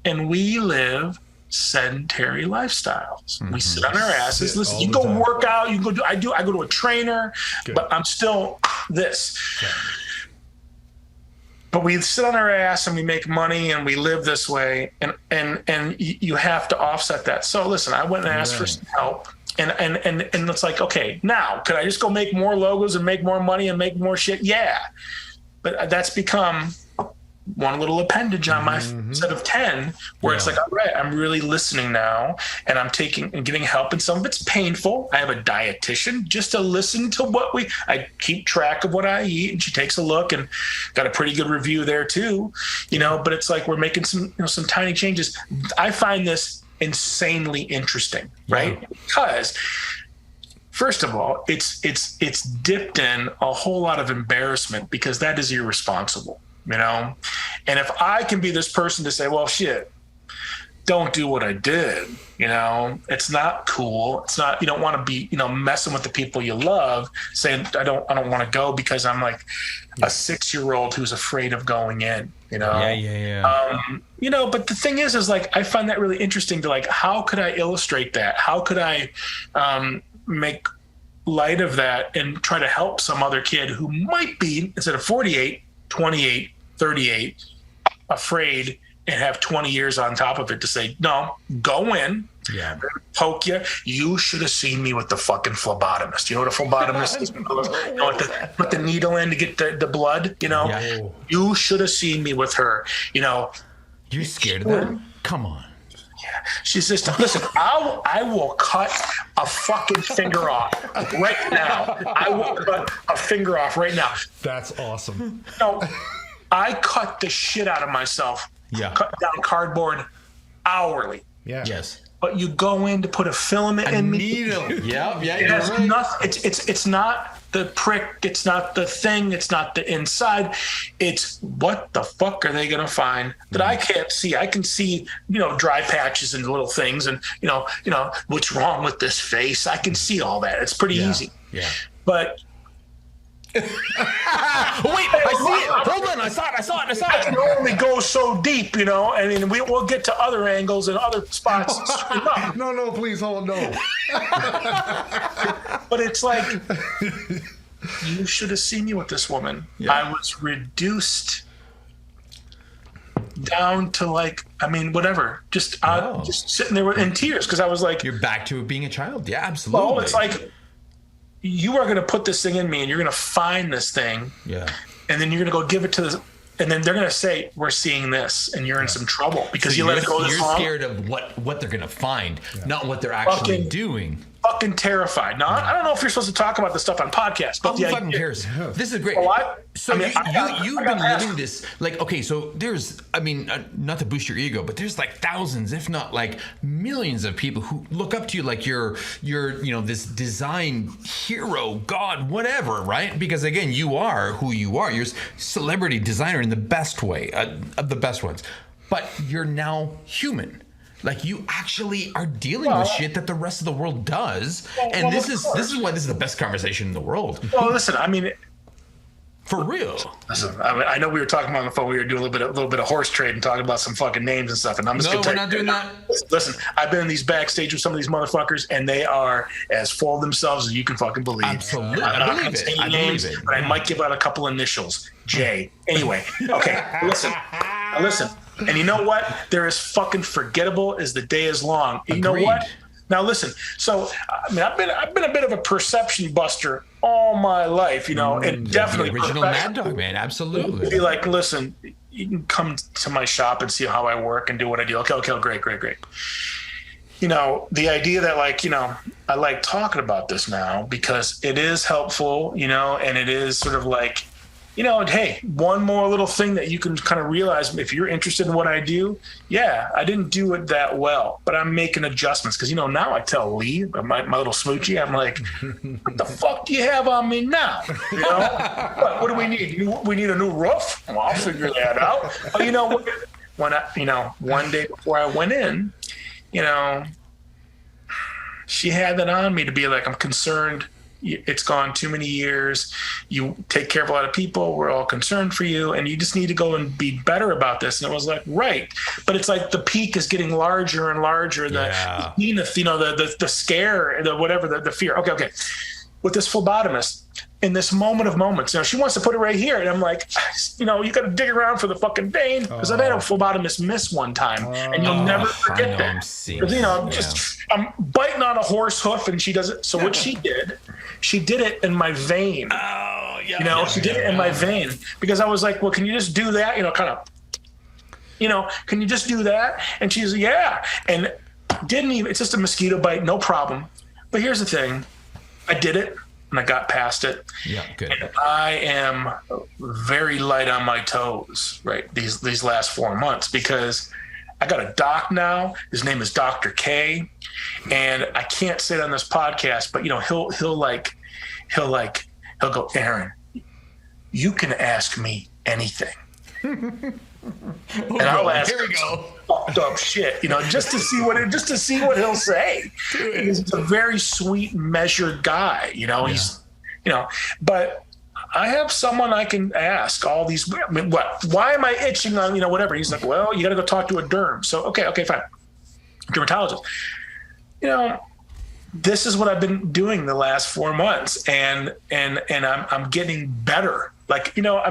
And we live sedentary lifestyles. We sit on our asses. Listen, you go work out. You go do. I go to a trainer, but I'm still this. Okay. But we sit on our ass and we make money and we live this way, and you have to offset that. So listen, I went and asked for some help, and it's like, okay, now could I just go make more logos and make more money and make more shit? Yeah, but that's become one little appendage on my set of 10 where it's like, all right, I'm really listening now, and I'm taking and getting help, and some of it's painful. I have a dietitian just to listen to I keep track of what I eat, and she takes a look and got a pretty good review there too, but it's like we're making some tiny changes. I find this insanely interesting, right? Because first of all, it's dipped in a whole lot of embarrassment because that is irresponsible. And if I can be this person to say, well, shit, don't do what I did, it's not cool. It's not, you don't want to be, messing with the people you love, saying, I don't want to go because I'm like a 6-year-old who's afraid of going in, Yeah. But the thing is like, I find that really interesting to like, how could I illustrate that? How could I make light of that and try to help some other kid who might be, instead of 48, 28, 38, afraid, and have 20 years on top of it to say, no, go in, poke you. You should have seen me with the fucking phlebotomist. You know what a phlebotomist is? Put the needle in to get the blood, You should have seen me with her, You're scared of that? Come on. Yeah. She says, listen, I will cut a fucking finger off right now. I will cut a finger off right now. That's awesome. No, I cut the shit out of myself. Yeah. Cut down cardboard hourly. Yeah. Yes. But you go in to put a filament in me. Needle. Yeah. It has nothing. It's not the prick. It's not the thing. It's not the inside. It's what the fuck are they gonna find that I can't see? I can see, dry patches and little things, and what's wrong with this face. I can see all that. It's pretty easy. Yeah. But. Oh, wait, I see it. Hold on, I saw it. I can only go so deep, I mean, we'll get to other angles and other spots. No, please hold no. But it's like, you should have seen me with this woman. Yeah. I was reduced down to whatever, just sitting there in tears because I was like, you're back to being a child. Yeah, absolutely. Well, it's like, you are going to put this thing in me and you're going to find this thing. Yeah. And then you're going to go give it to this. And then they're going to say, we're seeing this, and you're in some trouble because you let it go this long. You're scared of what they're going to find, not what they're actually doing. Fucking terrified. Now, I don't know if you're supposed to talk about this stuff on podcasts, but who fucking cares? This is great. You've been living this, so there's, not to boost your ego, but there's thousands, if not millions of people who look up to you like you're this design hero, god, whatever, right? Because again, you are who you are. You're a celebrity designer in the best way, of the best ones. But you're now human. You actually are dealing with shit that the rest of the world does, and this is why this is the best conversation in the world. Well, listen, for real. Listen, I know we were talking about on the phone. We were doing a little bit of horse trade and talking about some fucking names and stuff. And I'm just we're not doing that. Listen, I've been in these backstage with some of these motherfuckers, and they are as full of themselves as you can fucking believe. Absolutely, I believe it. But I might give out a couple initials. J. Anyway, okay. Listen. And you know what? They're as fucking forgettable as the day is long. You know what? Now listen. So I've been a bit of a perception buster all my life, and definitely the original Mad Dog, man. Absolutely. Be like, listen, you can come to my shop and see how I work and do what I do. Okay, great. The idea that I like talking about this now because it is helpful, and it is sort of like. Hey, one more little thing that you can kind of realize if you're interested in what I do. Yeah, I didn't do it that well, but I'm making adjustments because, now I tell Lee, my little smoochie, I'm like, what the fuck do you have on me now? What do we need? We need a new roof? Well, I'll figure that out. But one day before I went in, she had that on me to be like, I'm concerned. It's gone too many years. You take care of a lot of people. We're all concerned for you, and you just need to go and be better about this. And it was like, right, but it's like the peak is getting larger and larger. The zenith, the scare, the whatever, the fear. Okay. With this phlebotomist, in this moment of moments, she wants to put it right here, and I'm like, you got to dig around for the fucking vein because I've had a phlebotomist miss one time, and you'll never forget that. I'm biting on a horse hoof, and she does it. So what she did it in my vein. Oh, yeah. She did it in my vein because I was like, well, can you just do that? Can you just do that? And she's like, yeah, and didn't even. It's just a mosquito bite, no problem. But here's the thing, I did it. And I got past it. Yeah, good. And I am very light on my toes, right? These last 4 months because I got a doc now. His name is Dr. K, and I can't say it on this podcast, but he'll go, Aaron, you can ask me anything. And I'll ask him fucked up shit, just to see what he'll say. He's a very sweet, measured guy, He's, but I have someone I can ask all these. Why am I itching on, whatever? He's like, well, you got to go talk to a derm. So okay, fine, dermatologist. This is what I've been doing the last 4 months, and I'm getting better. I don't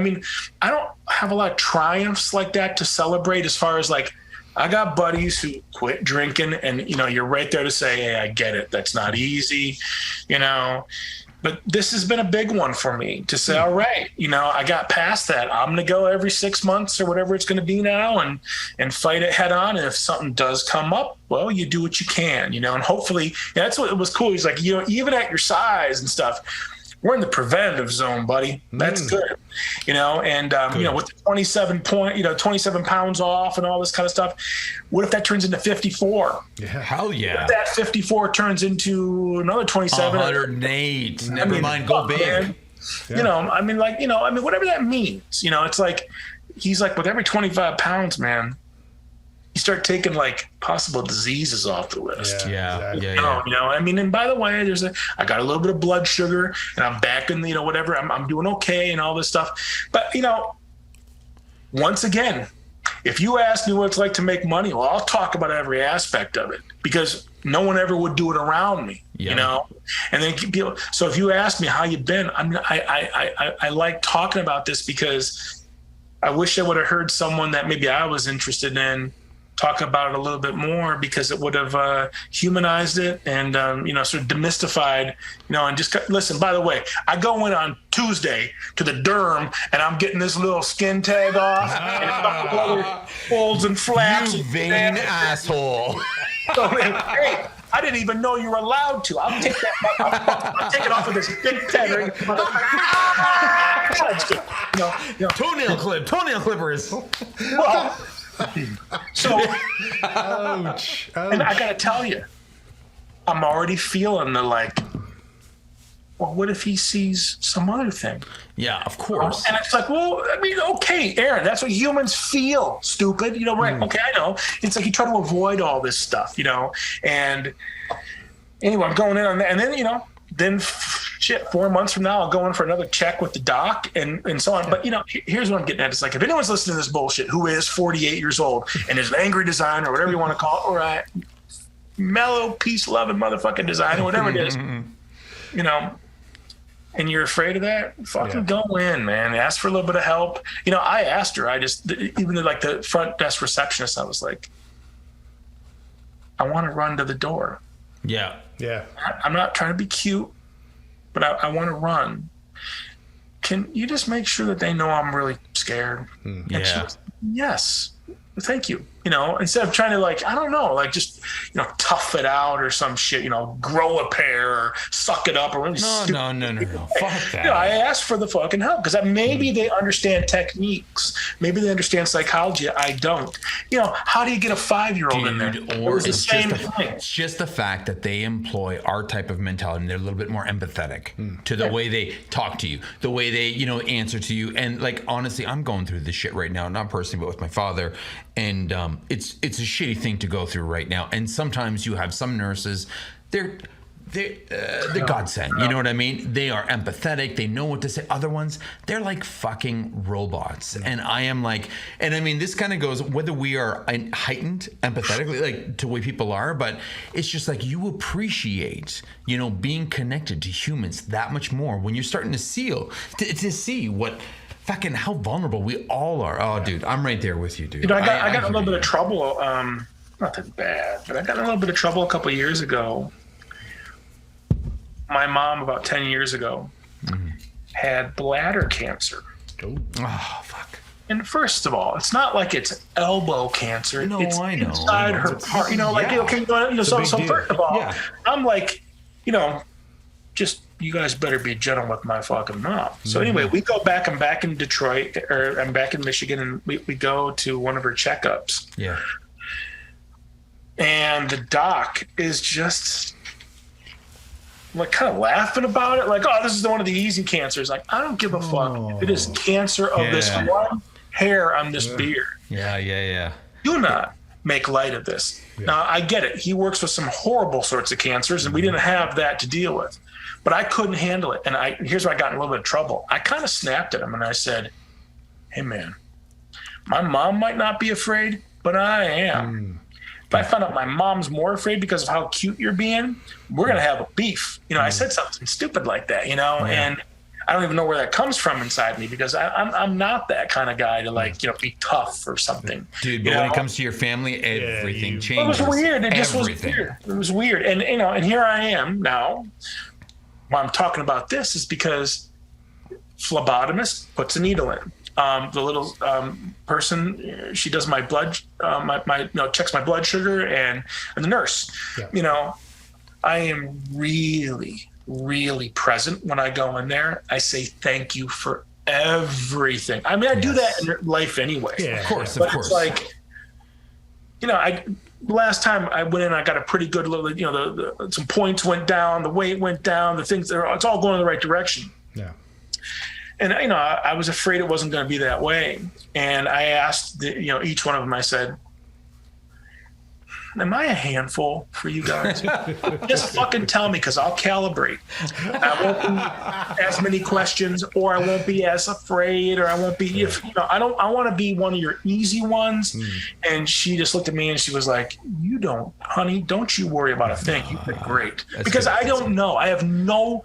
have a lot of triumphs like that to celebrate as far as I got buddies who quit drinking and, you're right there to say, hey, I get it. That's not easy, But But this has been a big one for me to say, all right, I got past that. I'm going to go every 6 months or whatever it's going to be now and fight it head on. And if something does come up, well, you do what you can, and hopefully that's what was cool. He's like, even at your size and stuff, we're in the preventative zone, buddy. That's good, and with the 27 pounds off and all this kind of stuff. What if that turns into 54? Yeah. Hell yeah. What if that 54 turns into another 27? 108. Never mind, go big. Man. Yeah. Whatever that means, it's like, he's like, with every 25 pounds, man, you start taking like possible diseases off the list. Yeah. And by the way, I got a little bit of blood sugar and I'm back in, whatever, I'm doing okay and all this stuff. But, once again, if you ask me what it's like to make money, well, I'll talk about every aspect of it because no one ever would do it around me, and then people. So if you ask me how you've been, I like talking about this because I wish I would have heard someone that maybe I was interested in talk about it a little bit more because it would have humanized it and, sort of demystified, and just listen, by the way, I go in on Tuesday to the derm and I'm getting this little skin tag off and a couple other folds and flaps. You vain asshole. So, hey, I didn't even know you were allowed to. I'll take that. I'll take it off with this big tag. Toenail clippers. Well, so, Ouch. and I got to tell you, I'm already feeling the like, well, what if he sees some other thing? Yeah, of course. And it's like, well, okay, Aaron, that's what humans feel, stupid. Right? Okay, I know. It's like you try to avoid all this stuff, and anyway, I'm going in on that. And then, then 4 months from now, I'll go in for another check with the doc and so on. But, here's what I'm getting at. It's like, if anyone's listening to this bullshit who is 48 years old and is an angry designer or whatever you want to call it, or a mellow, peace-loving motherfucking designer, whatever it is, and you're afraid of that, fucking go in, man. Ask for a little bit of help. I asked her. Even like the front desk receptionist, I was like, I want to run to the door. Yeah. Yeah. I'm not trying to be cute, but I want to run. Can you just make sure that they know I'm really scared? Yeah. And she was, yes. Thank you. Instead of trying to like, I don't know, like just, tough it out or some shit, grow a pair or suck it up or really No. Fuck that. I asked for the fucking help because maybe they understand techniques. Maybe they understand psychology. I don't. How do you get a 5-year-old in there? Or it's it's just the fact that they employ our type of mentality and they're a little bit more empathetic to the way they talk to you, the way they, answer to you. And like, honestly, I'm going through this shit right now, not personally, but with my father. And it's a shitty thing to go through right now. And sometimes you have some nurses, they're godsend. You know what I mean? They are empathetic. They know what to say. Other ones, they're like fucking robots. And I am like, and I mean, this kind of goes whether we are heightened empathetically, like to the way people are, but it's just like you appreciate, being connected to humans that much more when you're starting to see what. Fucking how vulnerable we all are. Oh, dude, I'm right there with you, dude. I got a little bit of trouble. Nothing bad, but I got in a little bit of trouble a couple of years ago. My mom, about 10 years ago, had bladder cancer. Oh, fuck. And first of all, it's not like it's elbow cancer. No, it's I know. inside her part. So first of all, I'm like, just you guys better be gentle with my fucking mom. So anyway, we go back. I'm back in Detroit, or I'm back in Michigan, and we go to one of her checkups. Yeah. And the doc is just like kind of laughing about it, like, oh, this is one of the easy cancers. Like, I don't give a fuck. It is cancer of this one hair on this beard. Yeah. Do not make light of this. Now, I get it. He works with some horrible sorts of cancers, and we didn't have that to deal with. But I couldn't handle it. And here's where I got in a little bit of trouble. I kind of snapped at him, and I said, hey, man, my mom might not be afraid, but I am. If I found out my mom's more afraid because of how cute you're being, we're going to have a beef. I said something stupid like that, and I don't even know where that comes from inside me because I'm not that kind of guy to be tough or something. Dude, but when it comes to your family, everything changes. It was weird. It just was weird. It was weird. And, and here I am now, why I'm talking about this is because phlebotomist puts a needle in. The little person, she does my blood, checks my blood sugar, and the nurse, I am really, really present when I go in there. I say thank you for everything. I mean, I do that in life anyway. Yeah, Of course. It's like, last time I went in, I got a pretty good little, some points went down, the weight went down, it's all going in the right direction. Yeah. And, I was afraid it wasn't going to be that way. And I asked, each one of them, I said, am I a handful for you guys? Just fucking tell me, because I'll calibrate. I won't be as many questions, or I won't be as afraid, or I won't be, I want to be one of your easy ones. And she just looked at me and she was like, honey, don't you worry about a thing. You did great. Because I don't know. I have no,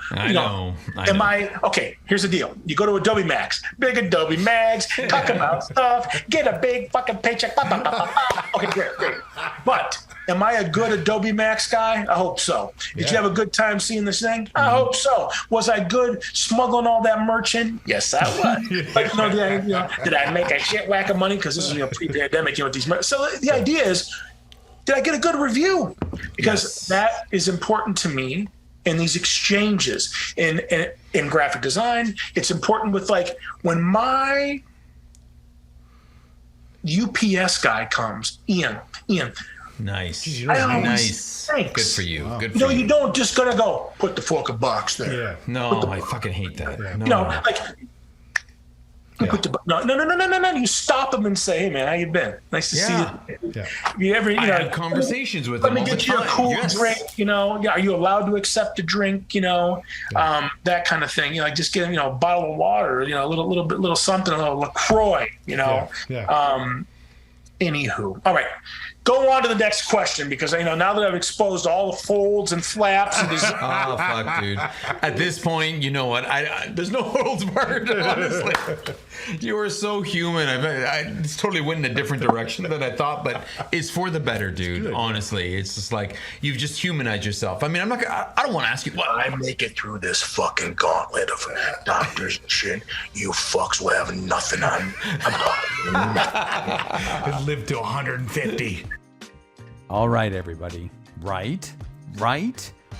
okay, here's the deal. You go to Adobe Max, big Adobe Max, talk about stuff, get a big fucking paycheck. Okay, great. But am I a good Adobe Max guy? I hope so. Did you have a good time seeing this thing? I hope so. Was I good smuggling all that merch in? Yes, I was. But did I make a shit whack of money? Because this is pre-pandemic. These. So the idea is, did I get a good review? Because that is important to me in these exchanges in graphic design. It's important with when my UPS guy comes, Ian. Nice. Nice. Thanks. Good for you. Good for you. You don't just gonna go put the fucking box there. Yeah. No, I fucking hate that. No. You stop them and say, "Hey, man, how you been? Nice to see you." Yeah. I have conversations with them let me all the get you a time. cool drink. Are you allowed to accept a drink? That kind of thing. Just get a bottle of water. A little something, a little LaCroix. Anywho, all right. Go on to the next question, because now that I've exposed all the folds and flaps and Oh fuck, dude! At this point, you know what? There's no holds barred. Honestly, you are so human. I totally went in a different direction than I thought, but it's for the better, dude. Good, honestly, it's just like you've just humanized yourself. I mean, I don't want to ask you. Well, I make it through this fucking gauntlet of doctors and shit. You fucks will have nothing on. I lived to 150. All right, everybody. Right?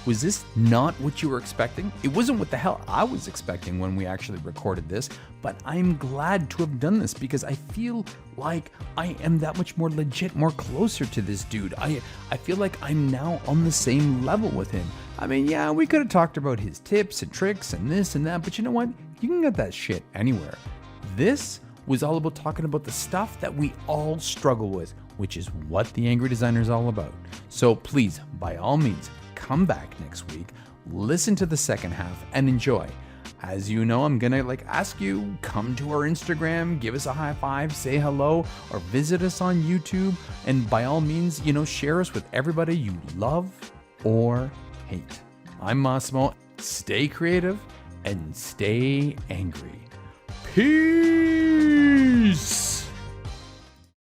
Was this not what you were expecting? It wasn't what the hell I was expecting when we actually recorded this, but I'm glad to have done this because I feel like I am that much more legit, more closer to this dude. I feel like I'm now on the same level with him. I mean, yeah, we could have talked about his tips and tricks and this and that, but you know what? You can get that shit anywhere. This was all about talking about the stuff that we all struggle with, which is what the Angry Designer is all about. So please, by all means, come back next week, listen to the second half, and enjoy. As you know, I'm gonna ask you, come to our Instagram, give us a high five, say hello, or visit us on YouTube, and by all means, share us with everybody you love or hate. I'm Massimo. Stay creative and stay angry. Peace!